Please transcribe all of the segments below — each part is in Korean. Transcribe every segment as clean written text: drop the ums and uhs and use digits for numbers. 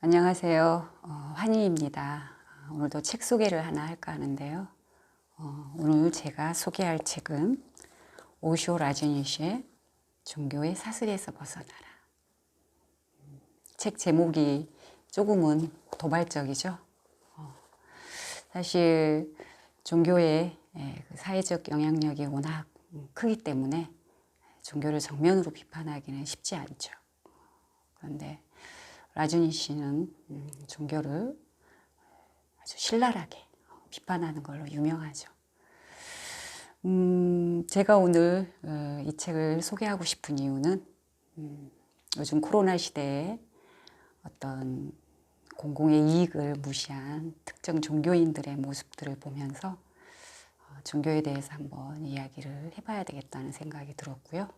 안녕하세요. 환희입니다. 오늘도 책 소개를 하나 할까 하는데요. 오늘 제가 소개할 책은 오쇼 라저니시의 종교의 사슬에서 벗어나라. 책 제목이 조금은 도발적이죠. 사실 종교의 그 사회적 영향력이 워낙 크기 때문에 종교를 정면으로 비판하기는 쉽지 않죠. 그런데 라저니시는 종교를 아주 신랄하게 비판하는 걸로 유명하죠. 제가 오늘 이 책을 소개하고 싶은 이유는 요즘 코로나 시대에 어떤 공공의 이익을 무시한 특정 종교인들의 모습들을 보면서 종교에 대해서 한번 이야기를 해봐야 되겠다는 생각이 들었고요.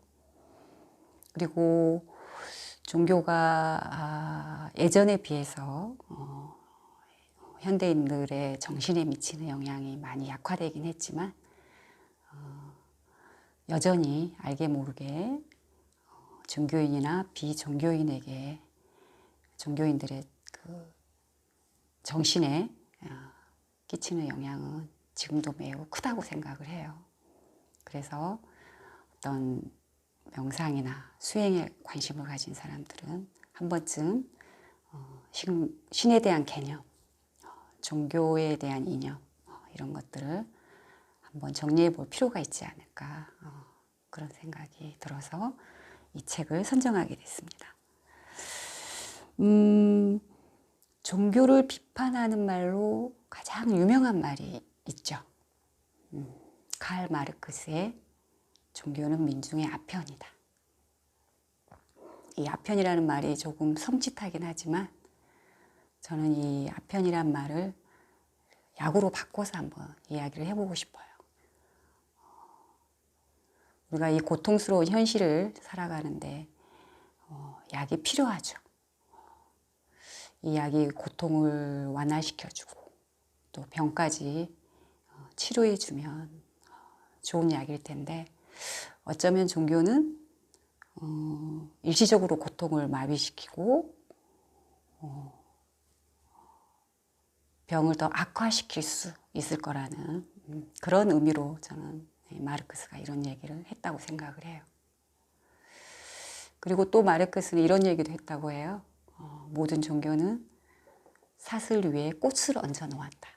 그리고 종교가 예전에 비해서 현대인들의 정신에 미치는 영향이 많이 약화되긴 했지만 여전히 알게 모르게 종교인이나 비종교인에게 종교인들의 그 정신에 끼치는 영향은 지금도 매우 크다고 생각을 해요. 그래서 어떤 명상이나 수행에 관심을 가진 사람들은 한 번쯤 신에 대한 개념, 종교에 대한 이념 이런 것들을 한번 정리해 볼 필요가 있지 않을까 그런 생각이 들어서 이 책을 선정하게 됐습니다. 종교를 비판하는 말로 가장 유명한 말이 있죠. 칼 마르크스의 종교는 민중의 아편이다. 이 아편이라는 말이 조금 섬찟하긴 하지만 저는 이 아편이란 말을 약으로 바꿔서 한번 이야기를 해보고 싶어요. 우리가 이 고통스러운 현실을 살아가는데 약이 필요하죠. 이 약이 고통을 완화시켜주고 또 병까지 치료해주면 좋은 약일 텐데 어쩌면 종교는 일시적으로 고통을 마비시키고 병을 더 악화시킬 수 있을 거라는 그런 의미로 저는 마르크스가 이런 얘기를 했다고 생각을 해요. 그리고 또 마르크스는 이런 얘기도 했다고 해요. 모든 종교는 사슬 위에 꽃을 얹어 놓았다.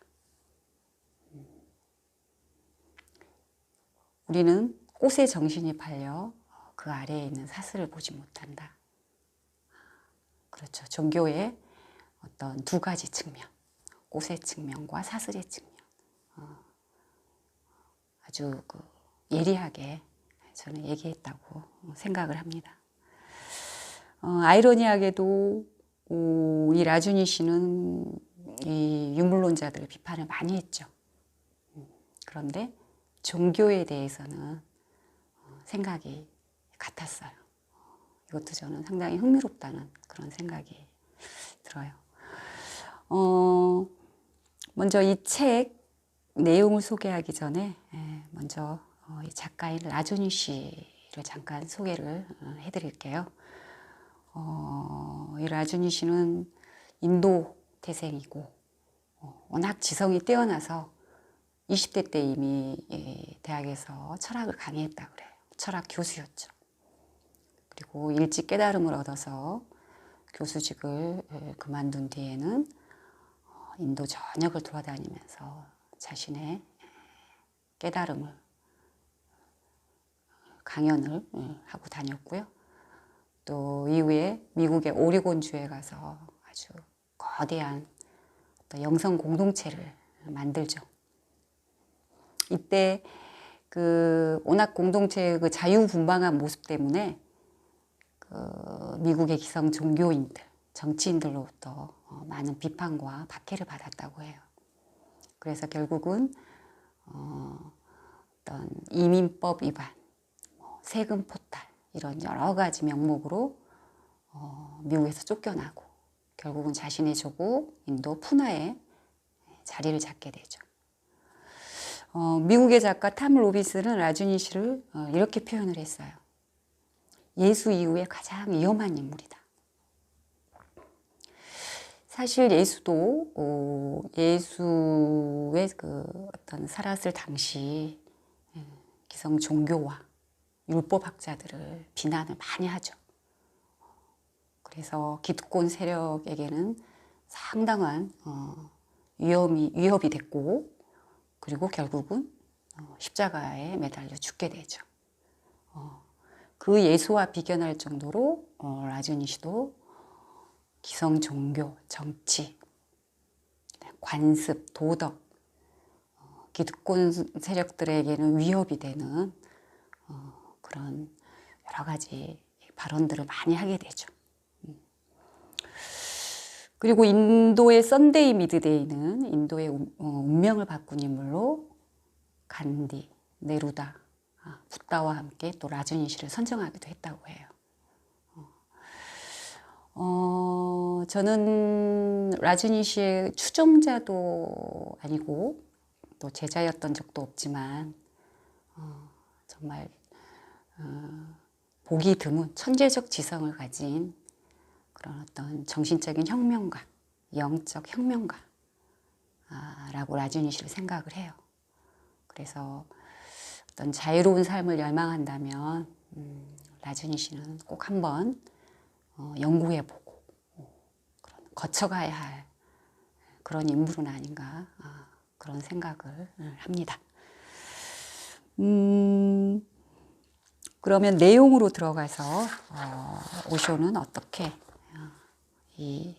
우리는 꽃에 정신이 팔려 그 아래에 있는 사슬을 보지 못한다. 그렇죠. 종교의 어떤 두 가지 측면, 꽃의 측면과 사슬의 측면. 아주 예리하게 저는 얘기했다고 생각을 합니다. 아이러니하게도 이 라저니시는 이 유물론자들을 비판을 많이 했죠. 그런데 종교에 대해서는 생각이 같았어요. 이것도 저는 상당히 흥미롭다는 그런 생각이 들어요. 먼저 이 책 내용을 소개하기 전에 먼저 이 작가인 라저니시를 잠깐 소개를 해드릴게요. 이 라저니시는 인도 태생이고 워낙 지성이 뛰어나서 20대 때 이미 대학에서 철학을 강의했다고 그래요. 철학 교수였죠. 그리고 일찍 깨달음을 얻어서 교수직을 그만둔 뒤에는 인도 전역을 돌아다니면서 자신의 깨달음을 강연을 하고 다녔고요. 또 이후에 미국의 오리곤주에 가서 아주 거대한 어떤 영성 공동체를 만들죠. 이때 그 워낙 공동체의 그 자유분방한 모습 때문에 그 미국의 기성 종교인들, 정치인들로부터 많은 비판과 박해를 받았다고 해요. 그래서 결국은 어떤 이민법 위반, 세금 포탈 이런 여러 가지 명목으로 미국에서 쫓겨나고 결국은 자신의 조국 인도 푸나에 자리를 잡게 되죠. 미국의 작가 탐 로빈스는 라저니시를 이렇게 표현을 했어요. 예수 이후에 가장 위험한 인물이다. 사실 예수도 예수의 그 어떤 살았을 당시 기성 종교와 율법학자들을 비난을 많이 하죠. 그래서 기득권 세력에게는 상당한 위협이 됐고, 그리고 결국은 십자가에 매달려 죽게 되죠. 그 예수와 비견할 정도로 라즈니시도 기성 종교, 정치, 관습, 도덕, 기득권 세력들에게는 위협이 되는 그런 여러 가지 발언들을 많이 하게 되죠. 그리고 인도의 썬데이 미드데이는 인도의 운명을 바꾼 인물로 간디, 네루다, 붓다와 함께 또 라즈니시를 선정하기도 했다고 해요. 저는 라즈니시의 추종자도 아니고 또 제자였던 적도 없지만 정말 보기 드문 천재적 지성을 가진 그런 어떤 정신적인 혁명가, 영적 혁명가라고 라즈니시를 생각을 해요. 그래서 어떤 자유로운 삶을 열망한다면 라즈니시는 꼭 한번 연구해보고 거쳐가야 할 그런 인물은 아닌가 그런 생각을 합니다. 그러면 내용으로 들어가서 오쇼는 어떻게 이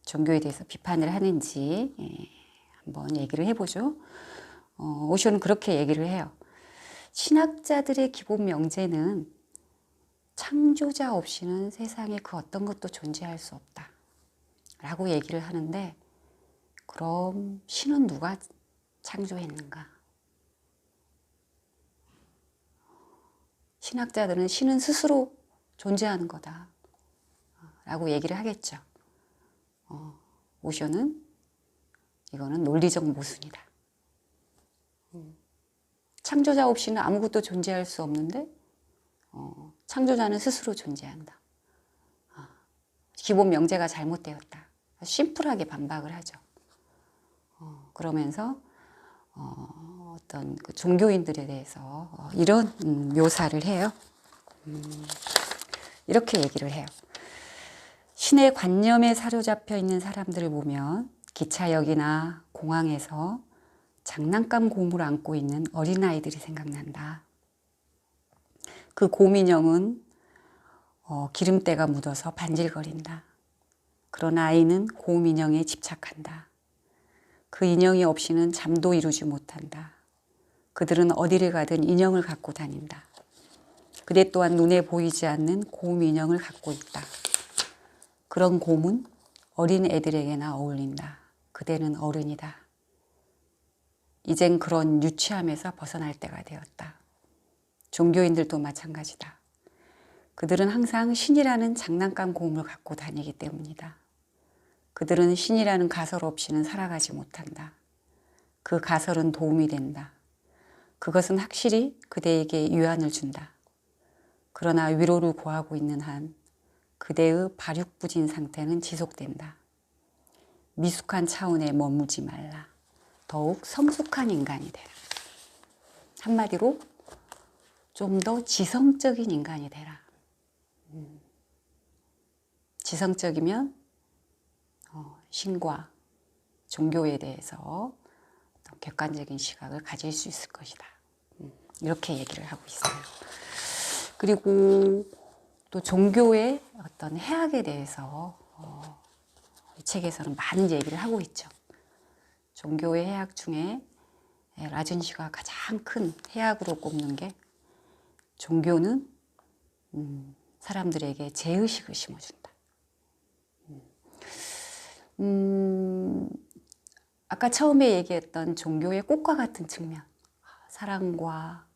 종교에 대해서 비판을 하는지 한번 얘기를 해보죠. 오쇼는 그렇게 얘기를 해요. 신학자들의 기본 명제는 창조자 없이는 세상에 그 어떤 것도 존재할 수 없다 라고 얘기를 하는데, 그럼 신은 누가 창조했는가? 신학자들은 신은 스스로 존재하는 거다 라고 얘기를 하겠죠. 오쇼는 이거는 논리적 모순이다. 창조자 없이는 아무것도 존재할 수 없는데 창조자는 스스로 존재한다. 기본 명제가 잘못되었다. 심플하게 반박을 하죠. 그러면서 어떤 그 종교인들에 대해서 이런 묘사를 해요. 이렇게 얘기를 해요. 신의 관념에 사로잡혀 있는 사람들을 보면 기차역이나 공항에서 장난감 곰을 안고 있는 어린아이들이 생각난다. 그 곰인형은 기름때가 묻어서 반질거린다. 그러나 아이는 곰인형에 집착한다. 그 인형이 없이는 잠도 이루지 못한다. 그들은 어디를 가든 인형을 갖고 다닌다. 그대 또한 눈에 보이지 않는 곰 인형을 갖고 있다. 그런 곰은 어린 애들에게나 어울린다. 그대는 어른이다. 이젠 그런 유치함에서 벗어날 때가 되었다. 종교인들도 마찬가지다. 그들은 항상 신이라는 장난감 곰을 갖고 다니기 때문이다. 그들은 신이라는 가설 없이는 살아가지 못한다. 그 가설은 도움이 된다. 그것은 확실히 그대에게 유안을 준다. 그러나 위로를 구하고 있는 한 그대의 발육부진 상태는 지속된다. 미숙한 차원에 머무지 말라. 더욱 성숙한 인간이 되라. 한마디로 좀 더 지성적인 인간이 되라. 지성적이면 신과 종교에 대해서 객관적인 시각을 가질 수 있을 것이다. 이렇게 얘기를 하고 있어요. 그리고 또 종교의 어떤 해악에 대해서 이 책에서는 많은 얘기를 하고 있죠. 종교의 해악 중에 라즈니시가 가장 큰 해악으로 꼽는 게 종교는 사람들에게 죄의식을 심어준다. 아까 처음에 얘기했던 종교의 꽃과 같은 측면, 사랑과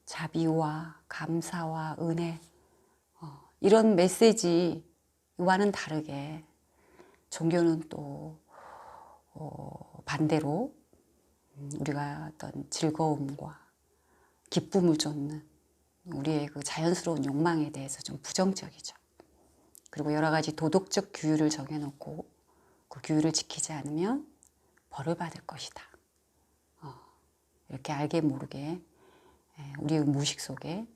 자비와 감사와 은혜, 이런 메시지와는 다르게 종교는 또 반대로 우리가 어떤 즐거움과 기쁨을 쫓는 우리의 그 자연스러운 욕망에 대해서 좀 부정적이죠. 그리고 여러 가지 도덕적 규율을 정해놓고 그 규율을 지키지 않으면 벌을 받을 것이다. 이렇게 알게 모르게 우리의 무의식 속에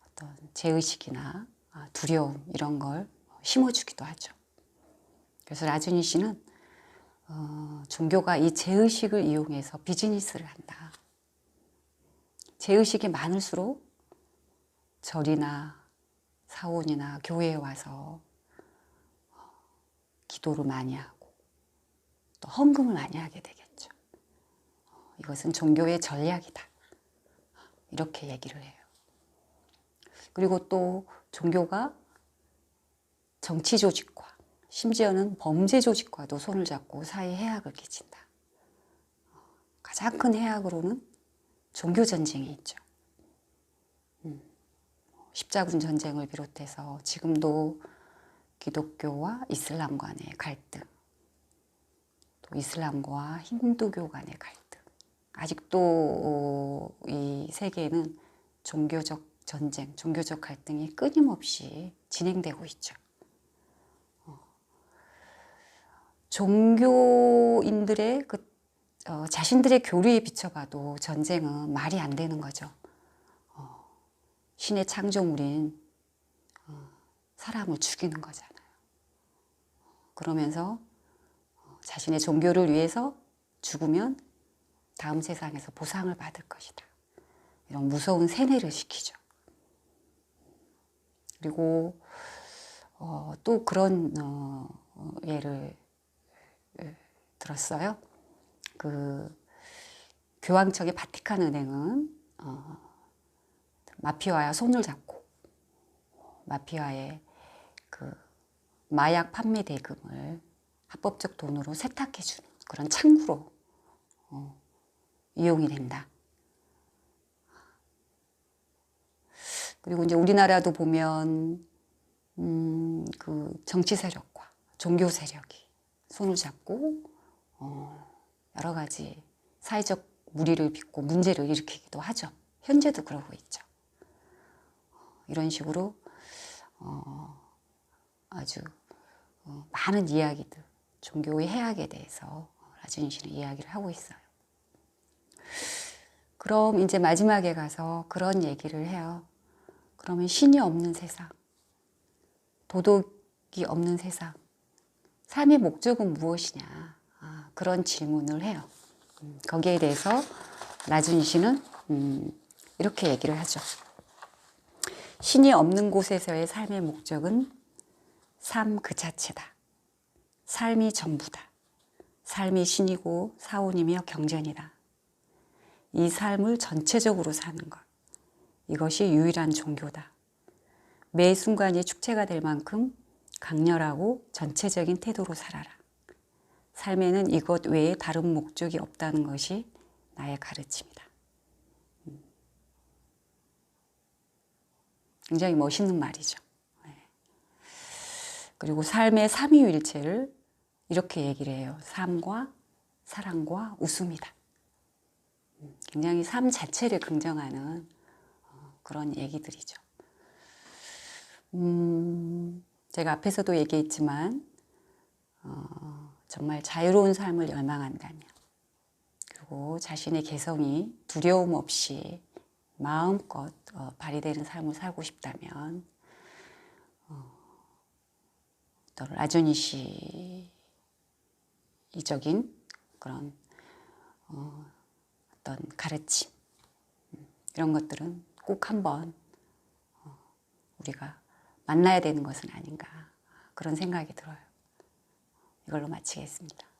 어떤 죄의식이나 두려움 이런 걸 심어주기도 하죠. 그래서 라준이 씨는 종교가 이 죄의식을 이용해서 비즈니스를 한다. 죄의식이 많을수록 절이나 사원이나 교회에 와서 기도를 많이 하고 또 헌금을 많이 하게 되겠죠. 이것은 종교의 전략이다. 이렇게 얘기를 해요. 그리고 또 종교가 정치 조직과 심지어는 범죄 조직과도 손을 잡고 사회 해악을 끼친다. 가장 큰 해악으로는 종교 전쟁이 있죠. 십자군 전쟁을 비롯해서 지금도 기독교와 이슬람 간의 갈등, 또 이슬람과 힌두교 간의 갈등, 아직도 이 세계에는 종교적 전쟁, 종교적 갈등이 끊임없이 진행되고 있죠. 종교인들의 자신들의 교리에 비춰봐도 전쟁은 말이 안 되는 거죠. 신의 창조물인 사람을 죽이는 거잖아요. 그러면서 자신의 종교를 위해서 죽으면 다음 세상에서 보상을 받을 것이다. 이런 무서운 세뇌를 시키죠. 그리고 또 그런 예를 들었어요. 그 교황청의 바티칸 은행은 마피아와 손을 잡고 마피아의 그 마약 판매 대금을 합법적 돈으로 세탁해주는 그런 창구로 이용이 된다. 그리고 이제 우리나라도 보면 그 정치 세력과 종교 세력이 손을 잡고 여러 가지 사회적 물의를 빚고 문제를 일으키기도 하죠. 현재도 그러고 있죠. 이런 식으로 아주 많은 이야기들, 종교의 해악에 대해서 라준이 씨는 이야기를 하고 있어요. 그럼 이제 마지막에 가서 그런 얘기를 해요. 그러면 신이 없는 세상, 도덕이 없는 세상, 삶의 목적은 무엇이냐? 그런 질문을 해요. 거기에 대해서 라준이 씨는 이렇게 얘기를 하죠. 신이 없는 곳에서의 삶의 목적은 삶 그 자체다. 삶이 전부다. 삶이 신이고 사원이며 경전이다. 이 삶을 전체적으로 사는 것. 이것이 유일한 종교다. 매 순간이 축제가 될 만큼 강렬하고 전체적인 태도로 살아라. 삶에는 이것 외에 다른 목적이 없다는 것이 나의 가르침이다. 굉장히 멋있는 말이죠. 그리고 삶의 삼위일체를 이렇게 얘기를 해요. 삶과 사랑과 웃음이다. 굉장히 삶 자체를 긍정하는 그런 얘기들이죠. 제가 앞에서도 얘기했지만 정말 자유로운 삶을 열망한다면, 그리고 자신의 개성이 두려움 없이 마음껏 발휘되는 삶을 살고 싶다면 어떤 라준이 씨적인 그런 어떤 가르침, 이런 것들은 꼭 한번 우리가 만나야 되는 것은 아닌가, 그런 생각이 들어요. 이걸로 마치겠습니다.